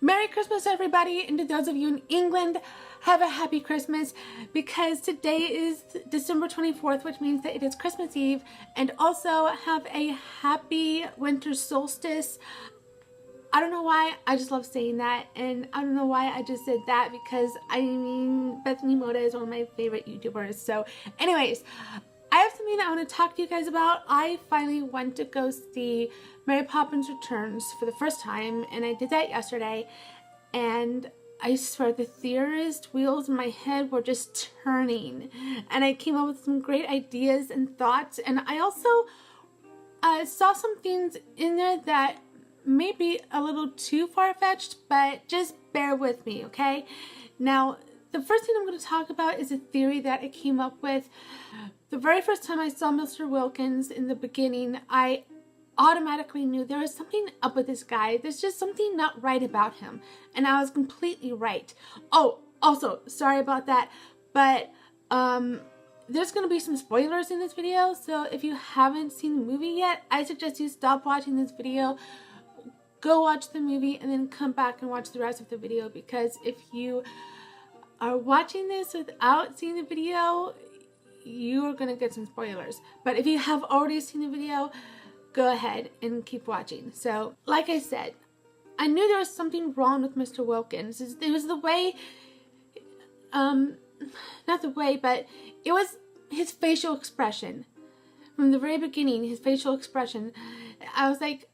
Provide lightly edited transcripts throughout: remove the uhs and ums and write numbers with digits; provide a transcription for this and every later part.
Merry Christmas, everybody, and to those of you in England, have a happy Christmas, because today is December 24th, which means that it is Christmas Eve, and also have a happy winter solstice. I don't know why, I just love saying that, and I don't know why I just said that, because I mean, Bethany Moda is one of my favorite YouTubers. So anyways, I have something that I want to talk to you guys about. I finally went to go see Mary Poppins Returns for the first time, and I did that yesterday, and I swear the theorist wheels in my head were just turning, and I came up with some great ideas and thoughts, and I also saw some things in there that may be a little too far-fetched, but just bear with me, okay? Now, the first thing I'm going to talk about is a theory that I came up with. The very first time I saw Mr. Wilkins in the beginning, I automatically knew there was something up with this guy. There's just something not right about him. And I was completely right. Oh, also, sorry about that, but there's going to be some spoilers in this video. So if you haven't seen the movie yet, I suggest you stop watching this video, go watch the movie, and then come back and watch the rest of the video, because if you are watching this without seeing the video, you are going to get some spoilers. But if you have already seen the video, go ahead and keep watching. So, like I said, I knew there was something wrong with Mr. Wilkins. It was the way, not the way, but it was his facial expression. From the very beginning, his facial expression, I was like,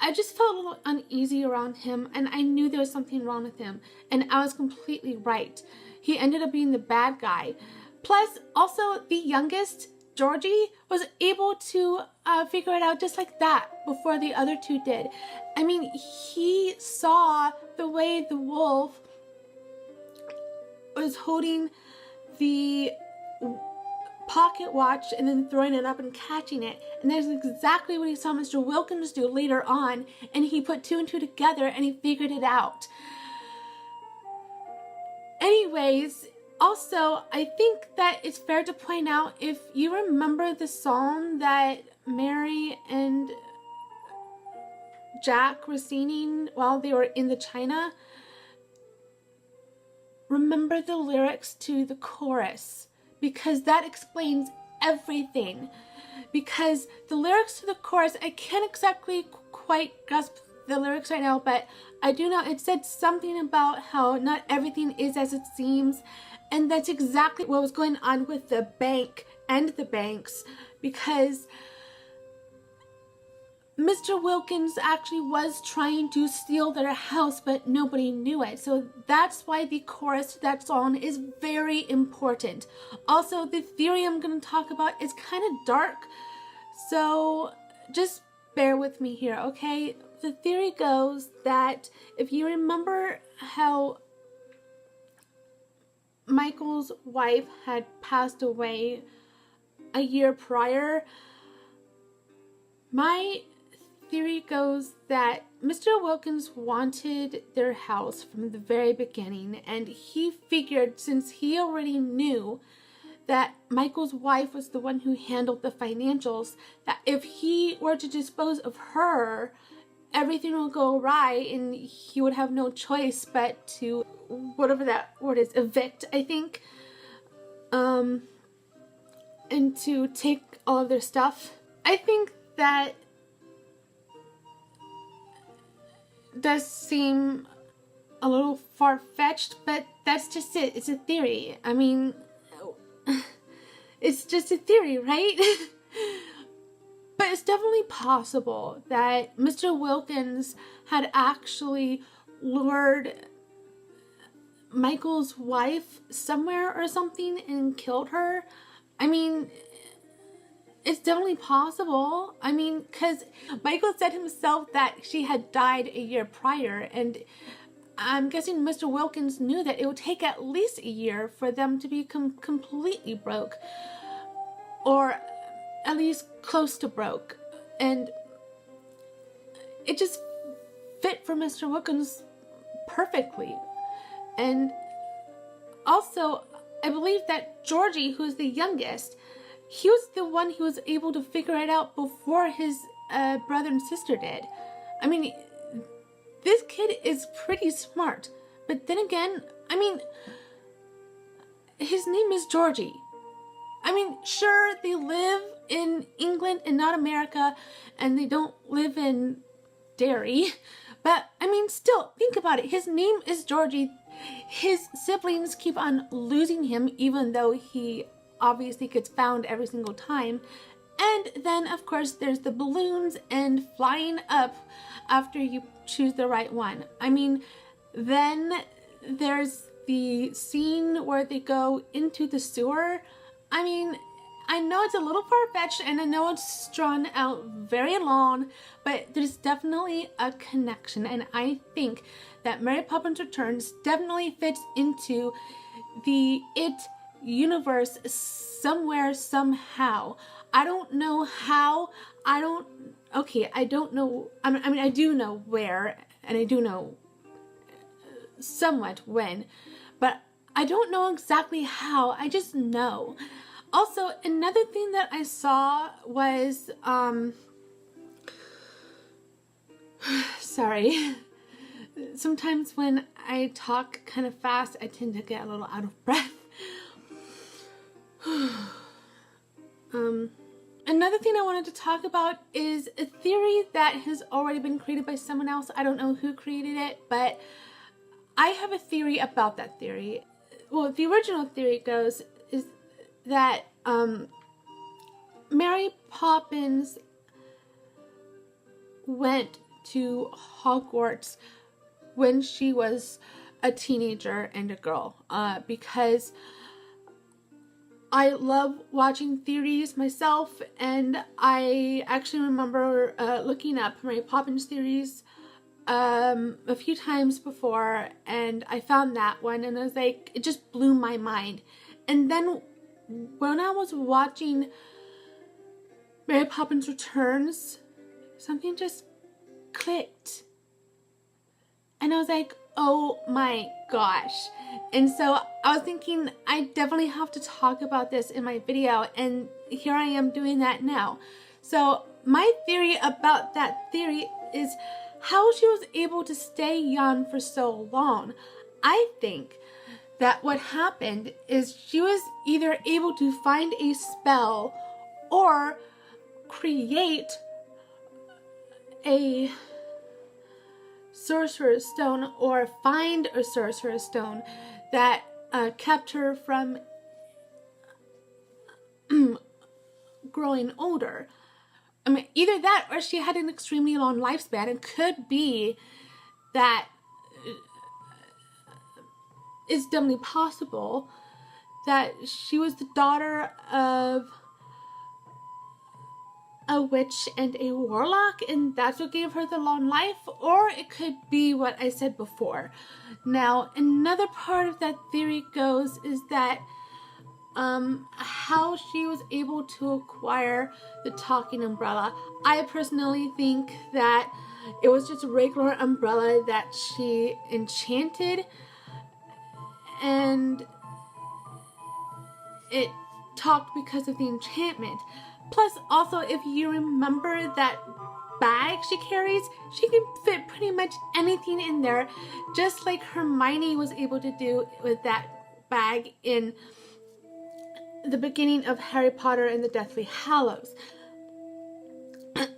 I just felt a little uneasy around him, and I knew there was something wrong with him, and I was completely right. He ended up being the bad guy. Plus, also, the youngest, Georgie, was able to figure it out just like that before the other two did. I mean, he saw the way the wolf was holding the pocket watch and then throwing it up and catching it, and that's exactly what he saw Mr. Wilkins do later on, and he put two and two together and he figured it out. Anyways, also, I think that it's fair to point out, if you remember the song that Mary and Jack were singing while they were in the China, remember the lyrics to the chorus, because that explains everything. Because the lyrics to the chorus, I can't exactly quite grasp the lyrics right now, but I do know it said something about how not everything is as it seems, and that's exactly what was going on with the bank and the banks, because Mr. Wilkins actually was trying to steal their house, but nobody knew it. So that's why the chorus to that song is very important. Also, the theory I'm going to talk about is kind of dark, so just bear with me here, okay? The theory goes that if you remember how Michael's wife had passed away a year prior, my theory goes that Mr. Wilkins wanted their house from the very beginning, and he figured, since he already knew that Michael's wife was the one who handled the financials, that if he were to dispose of her, everything would go awry and he would have no choice but to, whatever that word is, evict, I think, and to take all of their stuff. I think that does seem a little far-fetched, but that's just it. It's a theory. I mean, it's just a theory, right? But it's definitely possible that Mr. Wilkins had actually lured Michael's wife somewhere or something and killed her. I mean, it's definitely possible. I mean, because Michael said himself that she had died a year prior, and I'm guessing Mr. Wilkins knew that it would take at least a year for them to be completely broke, or at least close to broke, and it just fit for Mr. Wilkins perfectly. And also, I believe that Georgie, who's the youngest, he was the one who was able to figure it out before his brother and sister did. I mean, this kid is pretty smart. But then again, I mean, his name is Georgie. I mean, sure, they live in England and not America, and they don't live in Derry. But, I mean, still, think about it. His name is Georgie. His siblings keep on losing him, even though he obviously gets found every single time. And then, of course, there's the balloons and flying up after you choose the right one. I mean, then there's the scene where they go into the sewer. I mean, I know it's a little far-fetched and I know it's drawn out very long, but there's definitely a connection. And I think that Mary Poppins Returns definitely fits into the It universe somewhere, somehow. I don't know how, I don't know, I mean, I do know where, and I do know somewhat when, but I don't know exactly how, I just know. Also, another thing that I saw was, sorry, sometimes when I talk kind of fast, I tend to get a little out of breath. Another thing I wanted to talk about is a theory that has already been created by someone else. I don't know who created it, but I have a theory about that theory. Well, the original theory goes is that Mary Poppins went to Hogwarts when she was a teenager and a girl, because I love watching theories myself, and I actually remember looking up Mary Poppins theories a few times before, and I found that one, and I was like, it just blew my mind. And then when I was watching Mary Poppins Returns, something just clicked. And I was like, oh my gosh. And so I was thinking, I definitely have to talk about this in my video, and here I am doing that now. So my theory about that theory is how she was able to stay young for so long. I think that what happened is she was either able to find a spell or create a sorcerer's stone, or find a sorcerer's stone that kept her from growing older. I mean, either that or she had an extremely long lifespan. It could be that it's definitely possible that she was the daughter of a witch and a warlock, and that's what gave her the long life, or it could be what I said before. Now, another part of that theory goes is that how she was able to acquire the talking umbrella. I personally think that it was just a regular umbrella that she enchanted, and it talked because of the enchantment. Plus, also, if you remember that bag she carries, she can fit pretty much anything in there, just like Hermione was able to do with that bag in the beginning of Harry Potter and the Deathly Hallows.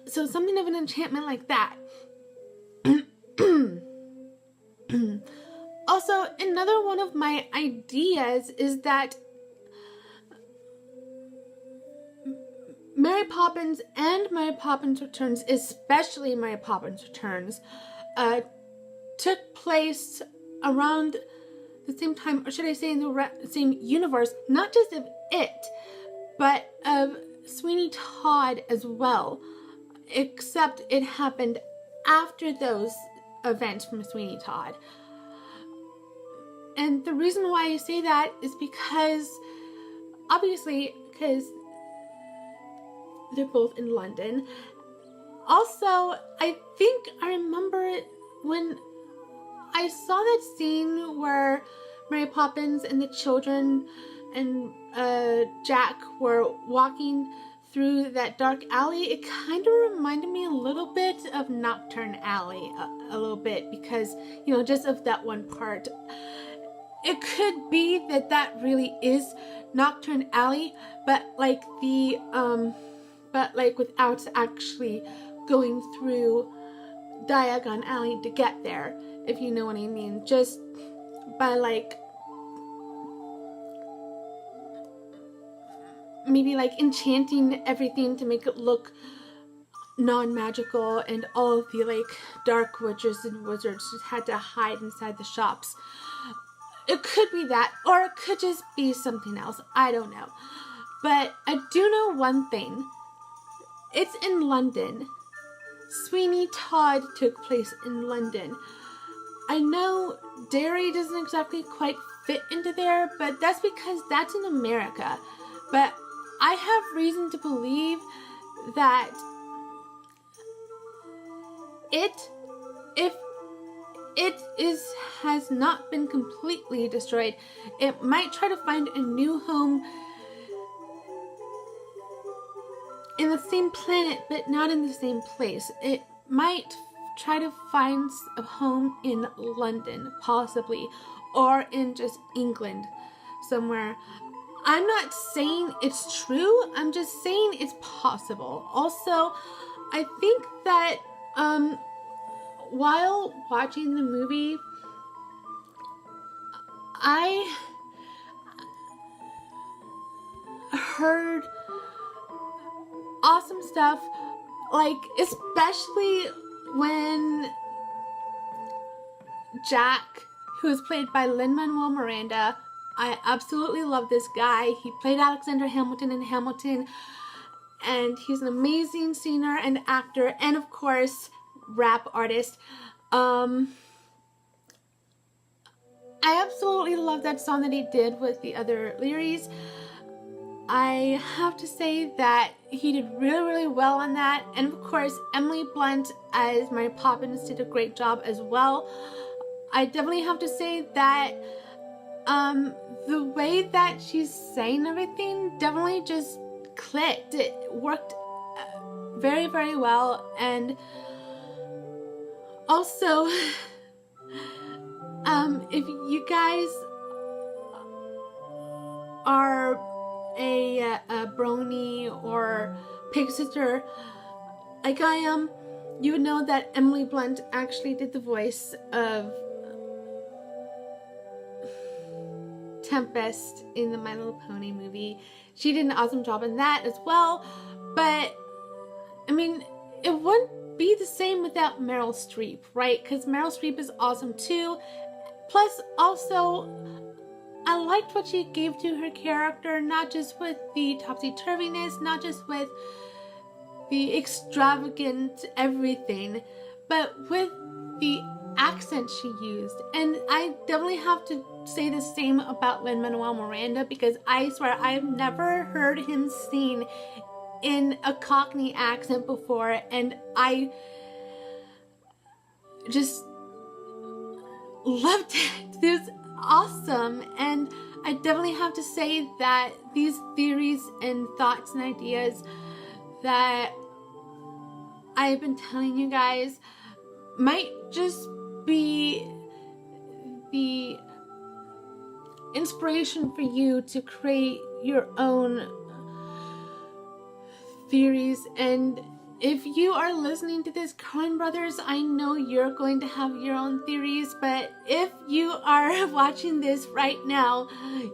So something of an enchantment like that. Also, another one of my ideas is that Mary Poppins and Mary Poppins Returns, especially Mary Poppins Returns, took place around the same time, or should I say in the same universe, not just of it, but of Sweeney Todd as well, except it happened after those events from Sweeney Todd. And the reason why I say that is because, obviously, because they're both in London. Also, I think I remember it when I saw that scene where Mary Poppins and the children and Jack were walking through that dark alley, it kind of reminded me a little bit of Knockturn Alley, a little bit, because, you know, just of that one part. It could be that that really is Knockturn Alley, but like without actually going through Diagon Alley to get there, if you know what I mean. Just by like maybe like enchanting everything to make it look non-magical, and all of the like dark witches and wizards just had to hide inside the shops. It could be that, or it could just be something else. I don't know. But I do know one thing. It's in London. Sweeney Todd took place in London. I know Derry doesn't exactly quite fit into there, but that's because that's in America. But I have reason to believe that if it has not been completely destroyed, it might try to find a new home in the same planet, but not in the same place. It might try to find a home in London, possibly, or in just England somewhere. I'm not saying it's true, I'm just saying it's possible. Also, I think that while watching the movie, I heard awesome stuff, like especially when Jack, who is played by Lin Manuel Miranda, I absolutely love this guy. He played Alexander Hamilton in Hamilton, and he's an amazing singer and actor, and of course rap artist. I absolutely love that song that he did with the other Learys. I have to say that he did really, really well on that. And of course, Emily Blunt as Mary Poppins did a great job as well. I definitely have to say that the way that she's saying everything definitely just clicked. It worked very, very well. And also, if you guys are a brony or pig sister like I am, you would know that Emily Blunt actually did the voice of Tempest in the My Little Pony movie. She did an awesome job in that as well, but I mean, it wouldn't be the same without Meryl Streep, right? Because Meryl Streep is awesome too. Plus, also, I liked what she gave to her character, not just with the topsy-turviness, not just with the extravagant everything, but with the accent she used. And I definitely have to say the same about Lin Manuel Miranda, because I swear I've never heard him sing in a Cockney accent before, and I just loved it. It was awesome. And I definitely have to say that these theories and thoughts and ideas that I've been telling you guys might just be the inspiration for you to create your own theories. And if you are listening to this, Coen Brothers, I know you're going to have your own theories, but if you are watching this right now,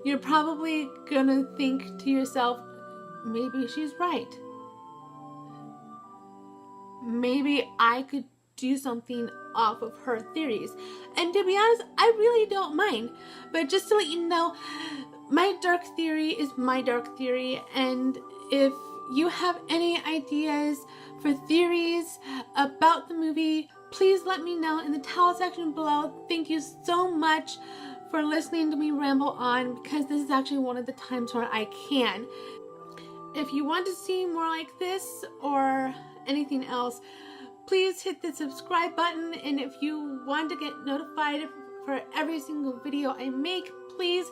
you're probably gonna think to yourself, maybe she's right. Maybe I could do something off of her theories. And to be honest, I really don't mind. But just to let you know, my dark theory is my dark theory, and if you have any ideas for theories about the movie, please let me know in the towel section below. Thank you so much for listening to me ramble on, because this is actually one of the times where I can. If you want to see more like this or anything else, please hit the subscribe button, and if you want to get notified for every single video I make, please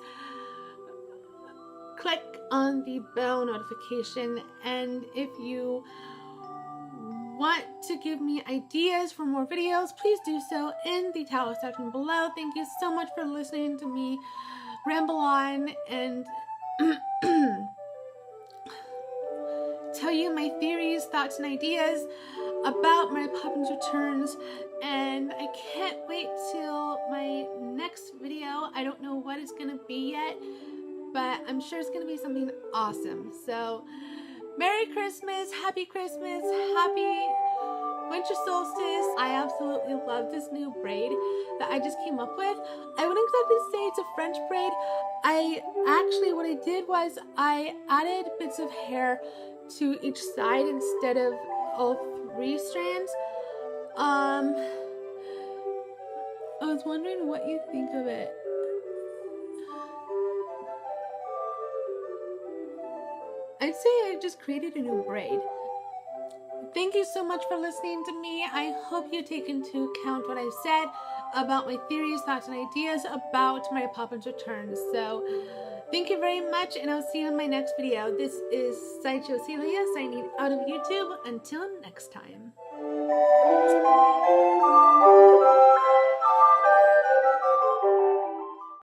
click on the bell notification. And if you want to give me ideas for more videos, please do so in the tile section below. Thank you so much for listening to me ramble on and tell you my theories, thoughts, and ideas about Mary Poppins Returns. And I can't wait till my next video. I don't know what it's gonna be yet, but I'm sure it's gonna be something awesome. So Merry Christmas, Happy Winter Solstice. I absolutely love this new braid that I just came up with. I wouldn't exactly say it's a French braid. What I did was I added bits of hair to each side instead of all 3 strands. I was wondering what you think of it. I'd say I just created a new braid. Thank you so much for listening to me. I hope you take into account what I said about my theories, thoughts, and ideas about Mary Poppins Returns. So thank you very much, and I'll see you in my next video. This is Sideshow Celia signing out of YouTube. Until next time.